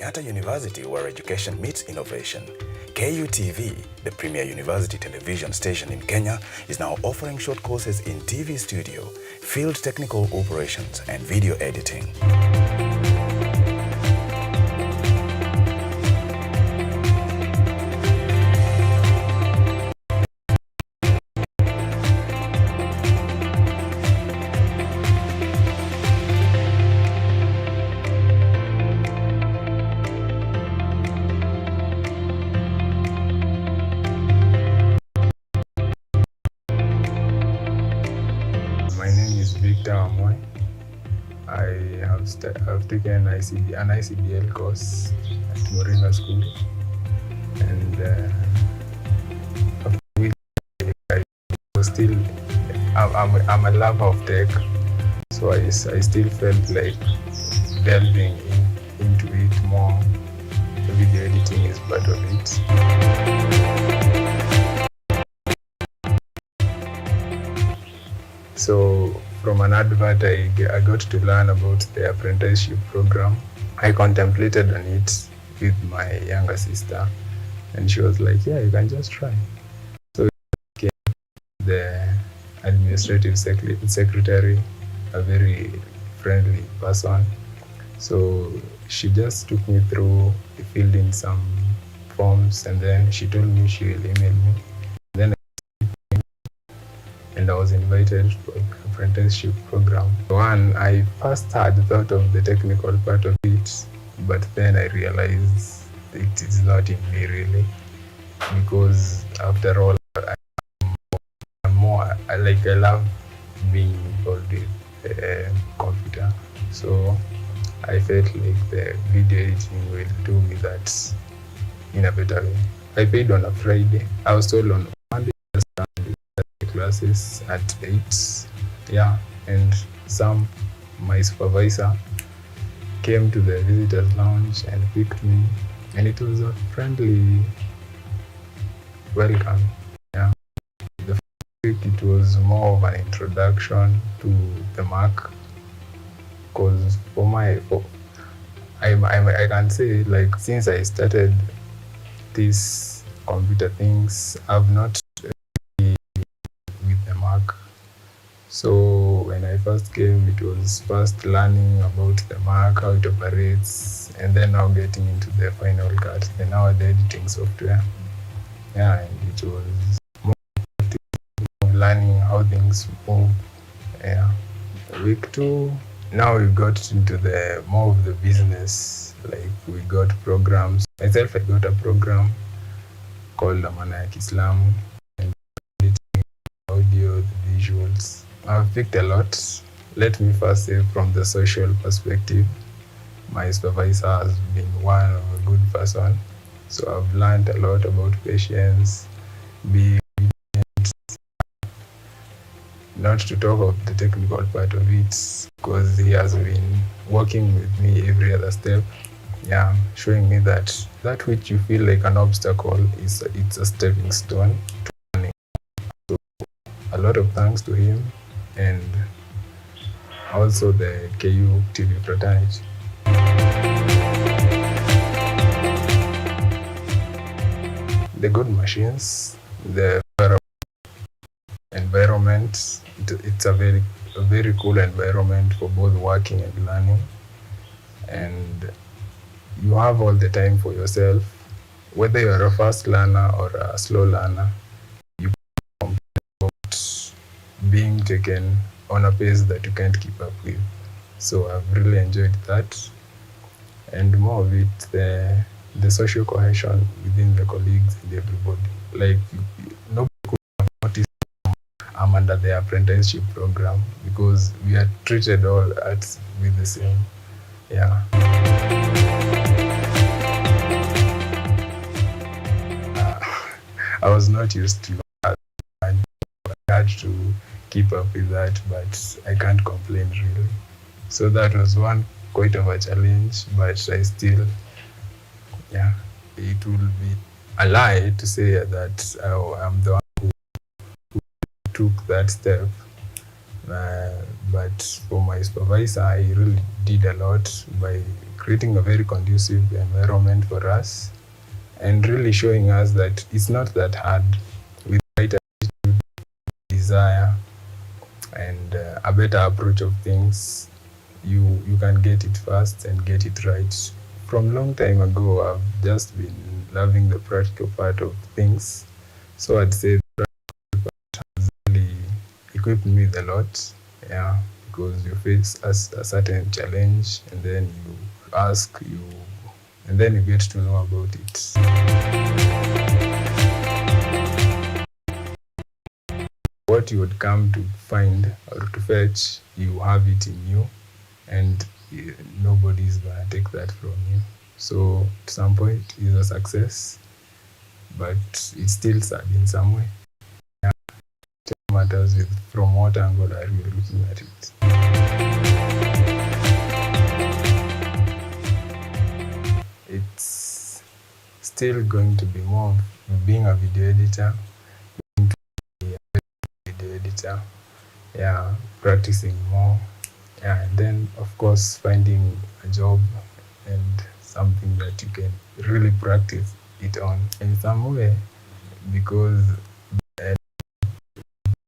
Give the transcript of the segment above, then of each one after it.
Kenyatta University, where education meets innovation. KUTV, the premier university television station in Kenya, is now offering short courses in TV studio, field technical operations, and video editing. My name is Muthaura. I have taken an ICBL course at Moringa School, and after which I was still I'm a lover of tech, so I still felt like delving into it more. Video editing is part of it. So from an advert, I got to learn about the apprenticeship program. I contemplated on it with my younger sister, and she was like, yeah, you can just try. So I became the administrative secretary, a very friendly person. So she just took me through, filled in some forms, and then she told me she will email me. And I was invited to the apprenticeship program. I first had thought of the technical part of it, but then I realized it is not in me really, because after all, I love being involved with computer. So I felt like the video editing will do me that in a better way. I paid on a Friday. I was told on Monday classes at 8, and my supervisor came to the visitors lounge and picked me, and it was a friendly welcome. The first week it was more of an introduction to the Mac, because I can say, like, since I started these computer things, I've not So when I first came, it was first learning about the Mac, how it operates, and then now getting into the Final Cut, the editing software. And it was more of learning how things move. Week 2, now we got into the more of the business, like we got programs. Myself, I got a program called Amana Islam, and editing audio, the visuals. I've picked a lot. Let me first say, from the social perspective, my supervisor has been a good person. So I've learned a lot about patience, being obedient, not to talk of the technical part of it, because he has been working with me every other step. Showing me that which you feel like an obstacle it's a stepping stone to learning. So a lot of thanks to him, and also the KUTV fraternity. The good machines, the environment, it's a very cool environment for both working and learning, and you have all the time for yourself. Whether you're a fast learner or a slow learner, you complain about being taken on a pace that you can't keep up with. So I've really enjoyed that, and more of it, the social cohesion within the colleagues and everybody. Like, nobody could have noticed I'm under the apprenticeship program, because we are treated all with the same. I was not used to that. I had to keep up with that, but I can't complain really. So that was quite of a challenge, but I still, it will be a lie to say that I'm the one who took that step. But for my supervisor, he really did a lot by creating a very conducive environment for us and really showing us that it's not that hard. With the right attitude, desire, and a better approach of things, you can get it fast and get it right. From long time ago, I've just been loving the practical part of things. So I'd say the practical part has really equipped me with a lot. Yeah, because you face a certain challenge and then you ask, and then you get to know about it. What you would come to find or to fetch, you have it in you, and nobody's gonna take that from you. So at some point it's a success, but it's still sad in some way. Yeah, it matters from what angle are you looking at it. It's still going to be more of being a video editor, yeah, practicing more, yeah, and then of course finding a job and something that you can really practice it on in some way, because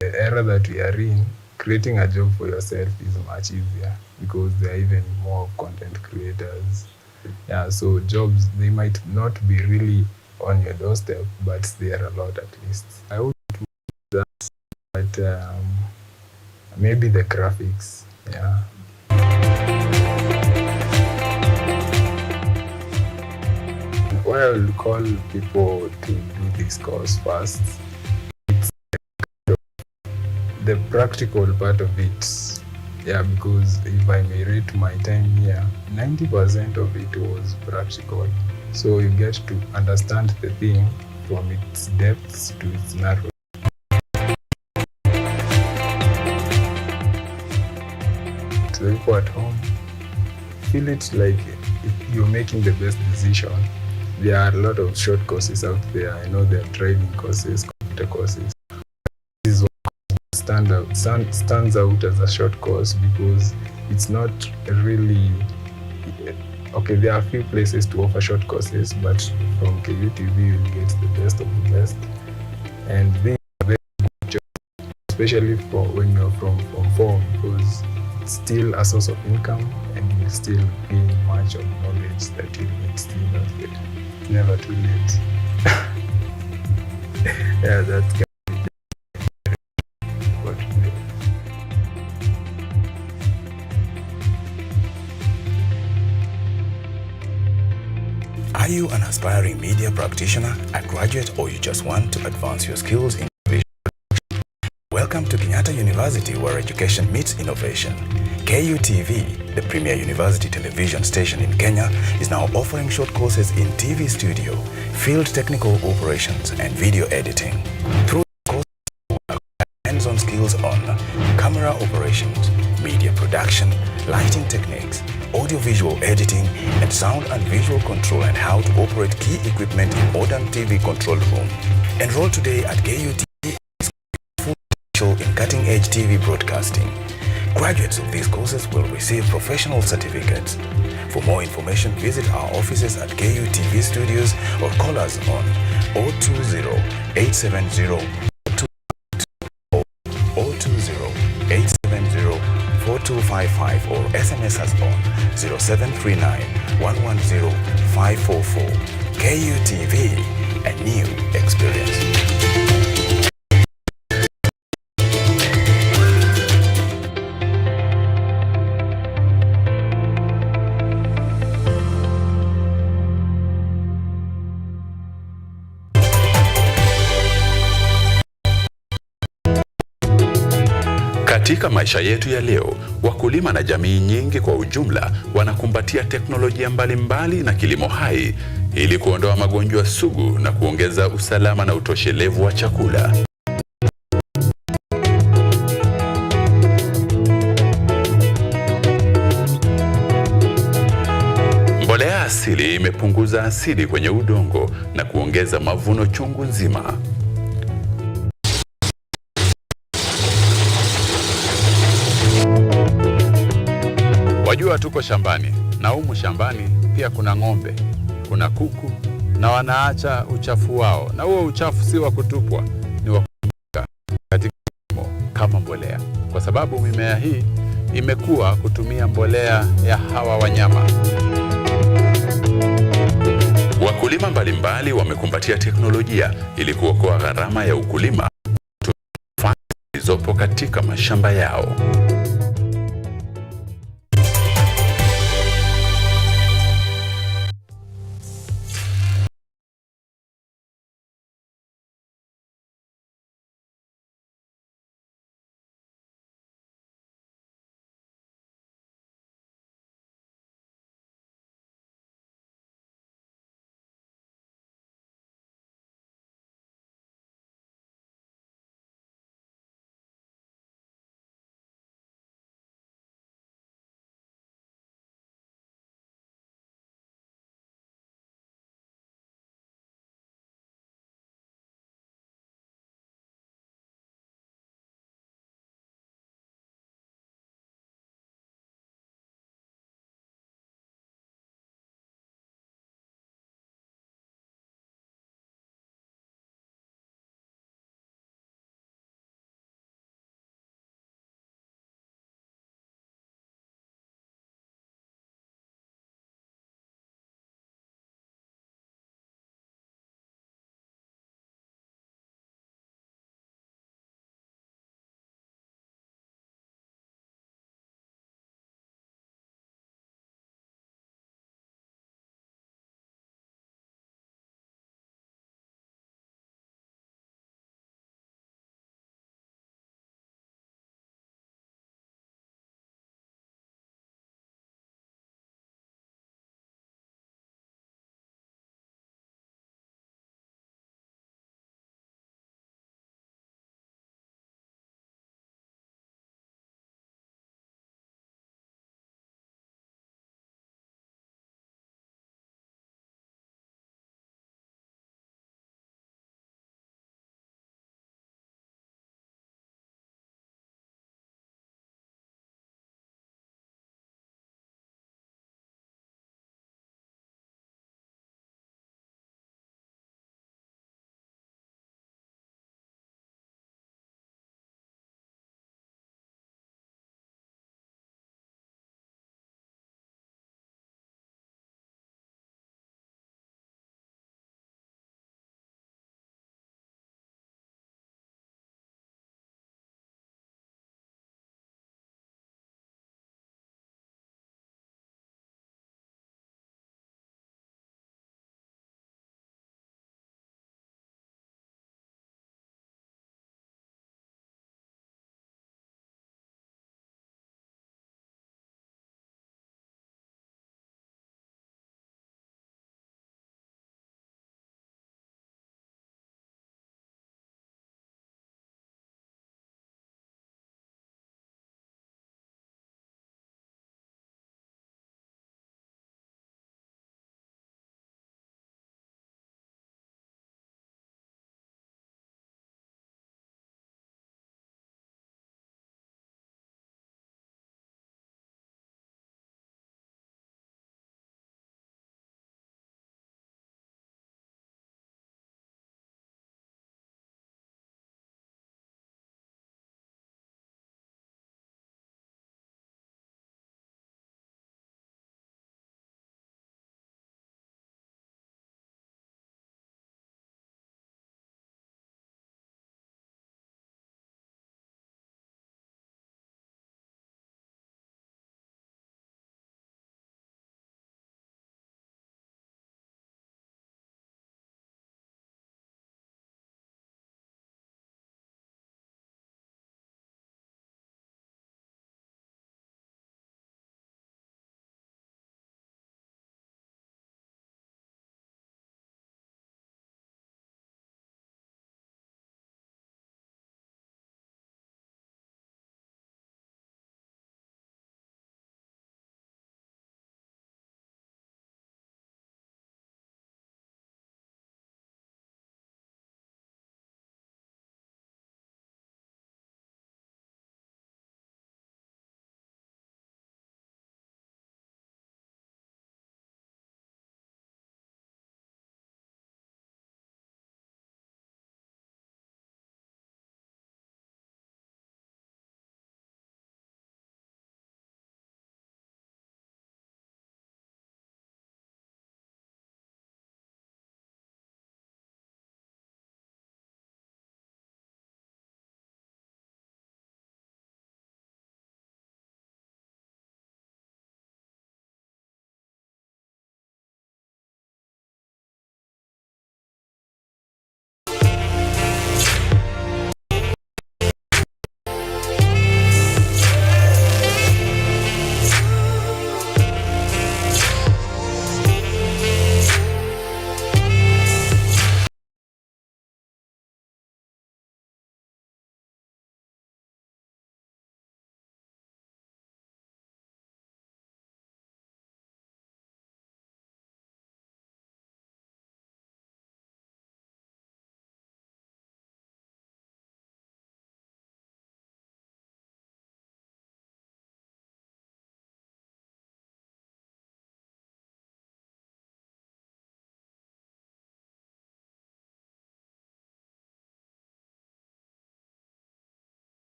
the era that we are in, creating a job for yourself is much easier because there are even more content creators. Yeah, so jobs, they might not be really on your doorstep, but they are a lot at least. I would do that, but maybe the graphics, yeah. What I will call people to do this course first, it's the practical part of it. Yeah, because if I may rate my time here, 90% of it was practical. So you get to understand the thing from its depths to its narrow. To the people at home, feel it like you're making the best decision. There are a lot of short courses out there. I know there are driving courses, computer courses. This one stands out as a short course because it's not really okay. There are a few places to offer short courses, but from KUTV you'll get the best of the best, and this is a very good job, especially for when you're from Form 4, because it's still a source of income and you'll still gain much of knowledge that you need still not get. Never too late. Yeah, that's for today. Are you an aspiring media practitioner, a graduate, or you just want to advance your skills in visual production? Welcome to Kenyatta University, where education meets innovation. KUTV, the premier university television station in Kenya, is now offering short courses in TV studio, field technical operations, and video editing. Through courses, you will acquire hands-on skills on camera operations, media production, lighting techniques, audio-visual editing, and sound and visual control, and how to operate key equipment in modern TV control room. Enroll today at KUTV in cutting-edge TV broadcasting. Graduates of these courses will receive professional certificates. For more information, visit our offices at KUTV Studios or call us on 020-870-4255 or SMS us on 0739-110-544. KUTV, a new experience. Katika maisha yetu ya leo, wakulima na jamii nyingi kwa ujumla wanakumbatia teknolojia mbalimbali na kilimo hai ili kuondoa magonjwa sugu na kuongeza usalama na utoshelevu wa chakula. Mbolea asili imepunguza asidi kwenye udongo na kuongeza mavuno chungu nzima. Tukiwa tuko shambani, na humu shambani pia kuna ng'ombe, kuna kuku, na wanaacha uchafu wao, na huo uchafu si wa kutupwa, ni wa kutumika katika kilimo kama mbolea, kwa sababu mimea hii imekuwa kutumia mbolea ya hawa wanyama. Wakulima mbalimbali wamekumbatia teknolojia ili kuokoa gharama ya ukulima zilizopo katika mashamba yao.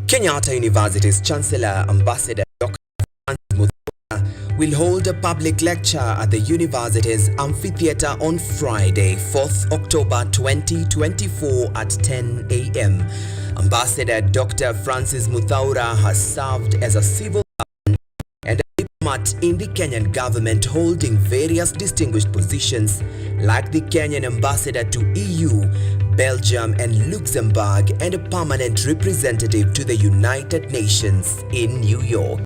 Kenyatta University's Chancellor Ambassador Dr. Francis Muthaura will hold a public lecture at the university's amphitheater on Friday, 4th October 2024 at 10 a.m. Ambassador Dr. Francis Muthaura has served as a civil servant and a diplomat in the Kenyan government, holding various distinguished positions like the Kenyan ambassador to EU, Belgium and Luxembourg, and a permanent representative to the United Nations in New York.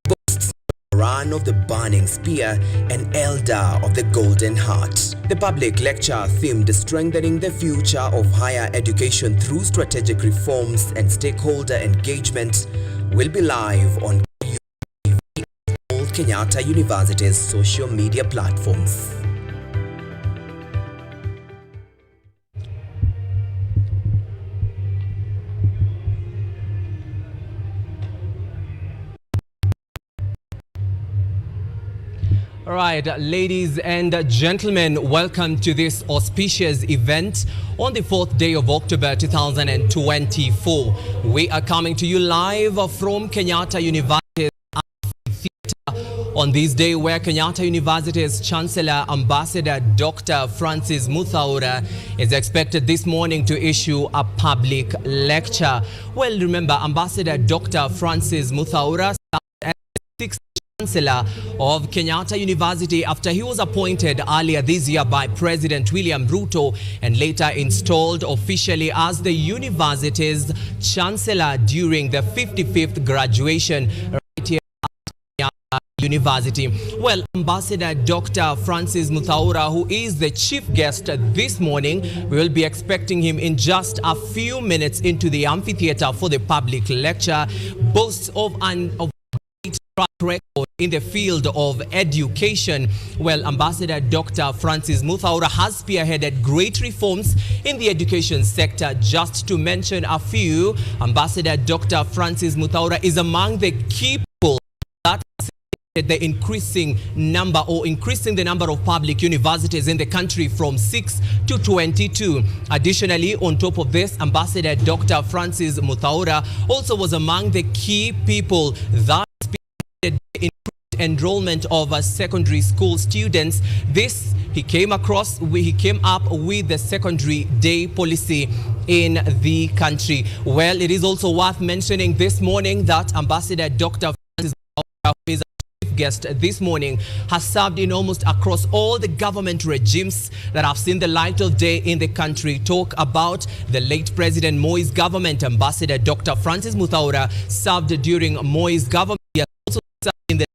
Boasts a run of the Burning Spear and Elder of the Golden Heart. The public lecture themed Strengthening the Future of Higher Education Through Strategic Reforms and Stakeholder Engagement will be live on KUTV and all Kenyatta University's social media platforms. All right, ladies and gentlemen, welcome to this auspicious event on the 4th day of October 2024. We are coming to you live from Kenyatta University's amphitheater on this day, where Kenyatta University's Chancellor Ambassador Dr. Francis Muthaura is expected this morning to issue a public lecture. Well, remember, Ambassador Dr. Francis Muthaura as the 6th Chancellor of Kenyatta University after he was appointed earlier this year by President William Ruto and later installed officially as the university's Chancellor during the 55th graduation right here at Kenyatta University. Well, Ambassador Dr. Francis Muthaura, who is the chief guest this morning, we will be expecting him in just a few minutes into the amphitheater for the public lecture. Boasts of track record in the field of education. Well, Ambassador Dr. Francis Muthaura has spearheaded great reforms in the education sector. Just to mention a few, Ambassador Dr. Francis Muthaura is among the key people that the increasing the number of public universities in the country from 6 to 22. Additionally, on top of this, Ambassador Dr. Francis Muthaura also was among the key people that increased enrollment of secondary school students. He came up with the secondary day policy in the country. Well, it is also worth mentioning this morning that Ambassador Dr. Francis Muthaura, who is a chief guest this morning, has served in almost across all the government regimes that have seen the light of day in the country. Talk about the late President Moi's government. Ambassador Dr. Francis Muthaura served during Moi's government. He has also served in the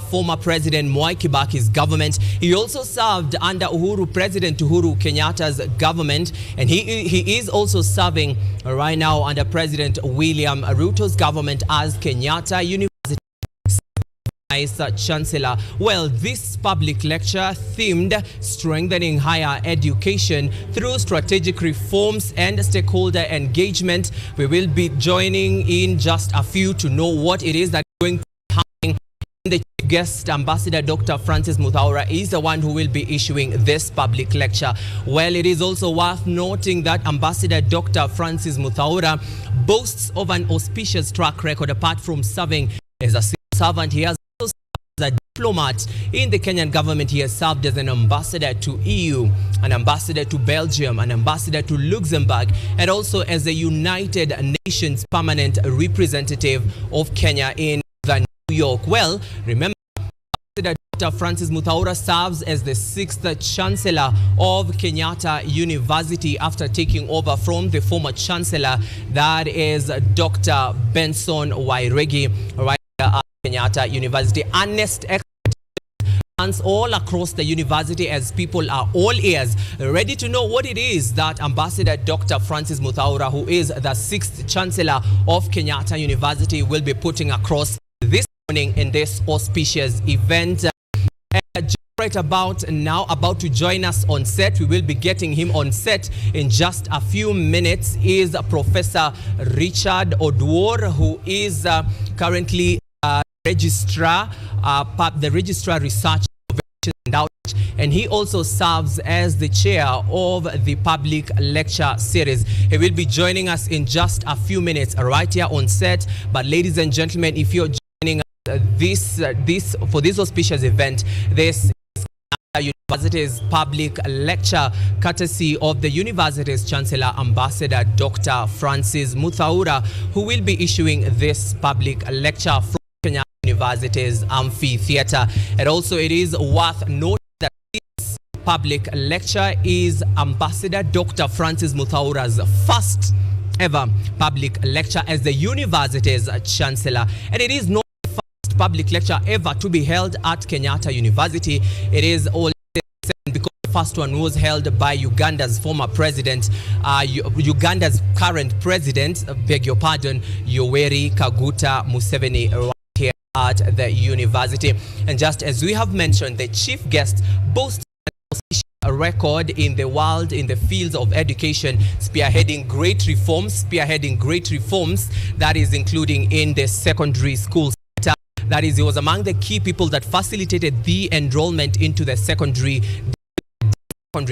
former President Mwai Kibaki's government. He also served under President Uhuru Kenyatta's government, and he is also serving right now under President William Ruto's government as Kenyatta University Vice Chancellor. Well, this public lecture themed Strengthening Higher Education Through Strategic Reforms and Stakeholder Engagement. We will be joining in just a few to know what it is that is going to be happening. The chief guest, Ambassador Dr. Francis Muthaura, is the one who will be issuing this public lecture. Well, it is also worth noting that Ambassador Dr. Francis Muthaura boasts of an auspicious track record. Apart from serving as a civil servant, he has also served as a diplomat in the Kenyan government. He has served as an ambassador to EU, an ambassador to Belgium, an ambassador to Luxembourg, and also as a United Nations permanent representative of Kenya in New York. Well, remember, Ambassador Dr. Francis Muthaura serves as the 6th Chancellor of Kenyatta University after taking over from the former Chancellor, that is Dr. Benson Wairegi, right at Kenyatta University. Honest expectations all across the university as people are all ears, ready to know what it is that Ambassador Dr. Francis Muthaura, who is the 6th Chancellor of Kenyatta University, will be putting across this morning in this auspicious event. Right about now, about to join us on set, we will be getting him on set in just a few minutes, is Professor Richard Odwor, who is currently the Registrar Research and Outreach and he also serves as the chair of the public lecture series. He will be joining us in just a few minutes right here on set. But ladies and gentlemen, if you're joining us for this auspicious event, this University's public lecture, courtesy of the university's Chancellor Ambassador Dr. Francis Muthaura, who will be issuing this public lecture from Kenyatta University's amphitheater. And also it is worth noting that this public lecture is Ambassador Dr. Francis Muthaura's first ever public lecture as the university's Chancellor. And it is not public lecture ever to be held at Kenyatta University. It is all because the first one was held by Uganda's former president, Uganda's current president, beg your pardon, Yoweri Kaguta Museveni, right here at the university. And just as we have mentioned, the chief guest boasts a record in the world in the fields of education, spearheading great reforms that is including in the secondary school. That is, he was among the key people that facilitated the enrollment into the secondary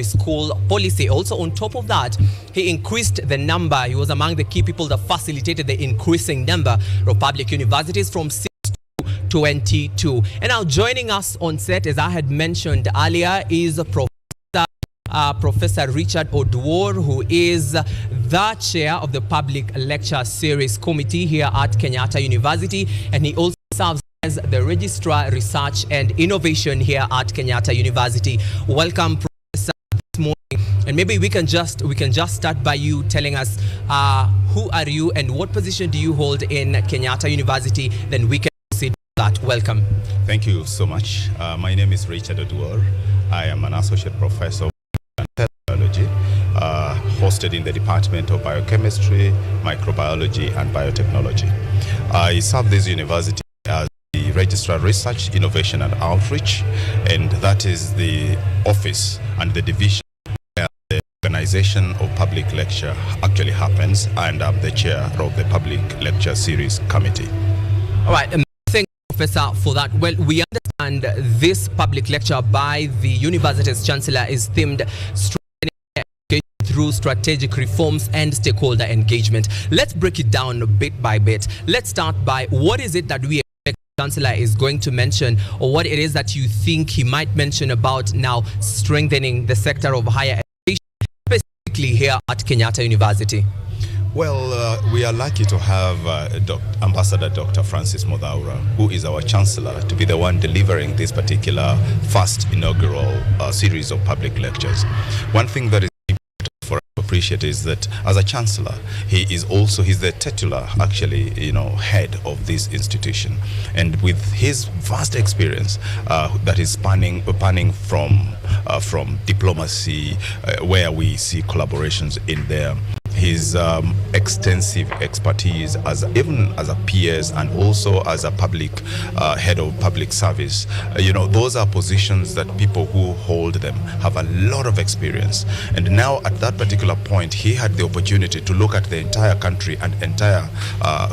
school policy. Also, on top of that, he increased the number. He was among the key people that facilitated the increasing number of public universities from 6 to 22. And now joining us on set, as I had mentioned earlier, is Professor Richard Oduor, who is the chair of the Public Lecture Series Committee here at Kenyatta University, and he also serves as the Registrar Research and Innovation here at Kenyatta University. Welcome, Professor, this morning. And maybe we can just start by you telling us who are you and what position do you hold in Kenyatta University? Then we can proceed with that. Welcome. Thank you so much. My name is Richard Oduor. I am an associate professor of biology, hosted in the Department of Biochemistry, Microbiology and Biotechnology. I serve this university as the Registrar Research, Innovation and Outreach, and that is the office and the division where the organization of public lecture actually happens, and I'm the chair of the Public Lecture Series Committee. All right. Thank you, Professor, for that. Well, we understand this public lecture by the university's chancellor is themed through strategic reforms and stakeholder engagement. Let's break it down bit by bit. Let's start by what is it that we expect the Chancellor is going to mention, or what it is that you think he might mention about now strengthening the sector of higher education, specifically here at Kenyatta University. Well, we are lucky to have Ambassador Dr. Francis Muthaura, who is our Chancellor, to be the one delivering this particular first inaugural series of public lectures. One thing that is for us to appreciate is that as a Chancellor, he's the titular, actually, head of this institution. And with his vast experience that is spanning from diplomacy, where we see collaborations in there, his extensive expertise even as a PS and also as a public head of public service, those are positions that people who hold them have a lot of experience. And now at that particular point, he had the opportunity to look at the entire country and entire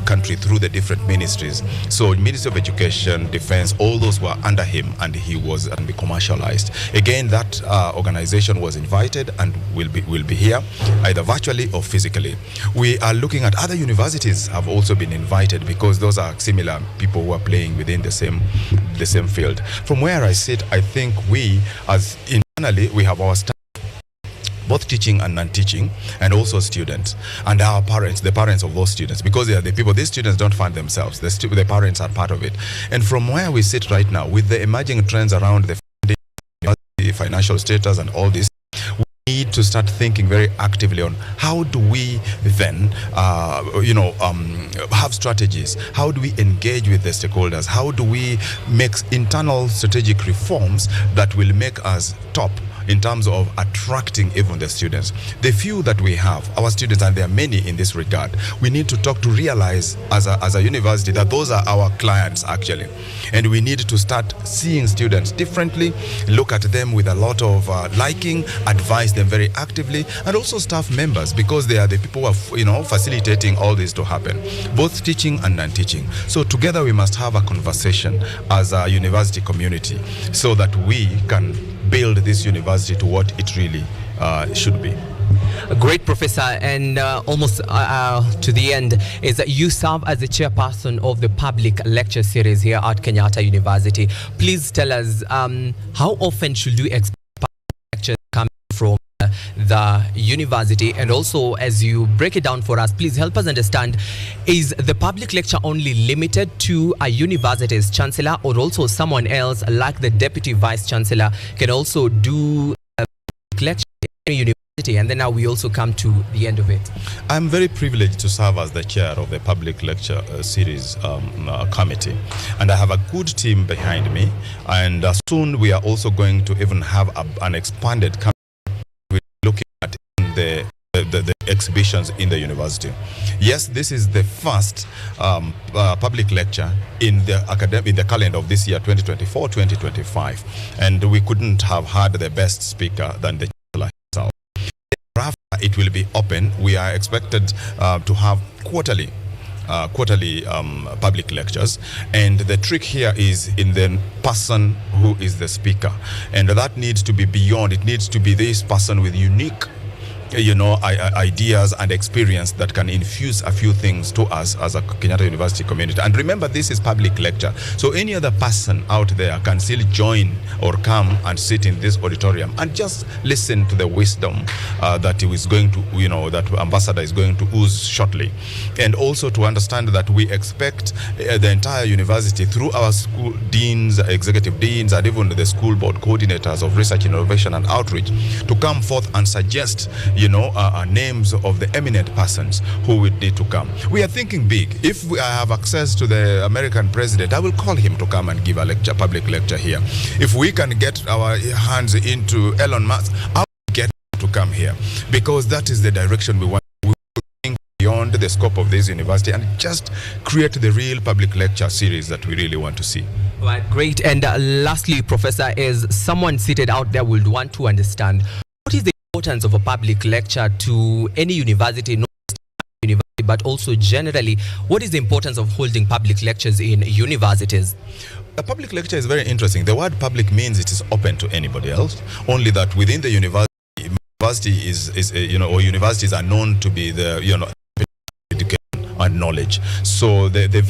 country through the different ministries. So Ministry of Education, Defense, all those were under him, and he was and be commercialized. Again, that organization was invited and will be here either virtually or physically. We are looking at other universities have also been invited, because those are similar people who are playing within the same field. From where I sit, I think we as internally we have our staff, both teaching and non-teaching, and also students, and our parents, the parents of those students, because they are the people. These students don't fund themselves. The parents are part of it. And from where we sit right now, with the emerging trends around the financial status and all this, need to start thinking very actively on how do we then have strategies, how do we engage with the stakeholders, how do we make internal strategic reforms that will make us top in terms of attracting even the students. The few that we have, our students, and there are many in this regard, we need to talk to realize as a university that those are our clients actually. And we need to start seeing students differently, look at them with a lot of liking, advise them very actively, and also staff members, because they are the people who are facilitating all this to happen, both teaching and non-teaching. So together we must have a conversation as a university community so that we can build this university to what it really should be. Great, Professor. And almost to the end is that you serve as the chairperson of the public lecture series here at Kenyatta University. Please tell us, how often should we expect public lectures coming from the university? And also, as you break it down for us, please help us understand, is the public lecture only limited to a university's chancellor, or also someone else like the deputy vice chancellor can also do a public lecture in a university? And then now we also come to the end of it. I'm very privileged to serve as the chair of the public lecture series committee, and I have a good team behind me, and soon we are also going to even have an expanded committee. We're looking at the exhibitions in the university. Yes, this is the first public lecture in the calendar of this year, 2024-2025, and we couldn't have had the best speaker than the chancellor himself. It will be open. We are expected to have quarterly public lectures, and the trick here is in the person who is the speaker, and that needs to be beyond. It needs to be this person with unique ideas and experience that can infuse a few things to us as a Kenyatta University community. And remember, this is public lecture, so any other person out there can still join or come and sit in this auditorium and just listen to the wisdom that he is going to, that ambassador is going to ooze shortly. And also to understand that we expect the entire university, through our school deans, executive deans, and even the school board coordinators of research, innovation and outreach, to come forth and suggest names of the eminent persons who would need to come. We are thinking big. If I have access to the American president, I will call him to come and give a lecture, public lecture here. If we can get our hands into Elon Musk, I will get him to come here, because that is the direction we want. We will think beyond the scope of this university and just create the real public lecture series that we really want to see. Right, great. And lastly, Professor, is someone seated out there would want to understand, what is the importance of a public lecture to any university, not just university, but also generally, what is the importance of holding public lectures in universities? A public lecture is very interesting. The word public means it is open to anybody else, only that within the university or universities are known to be the education and knowledge. So the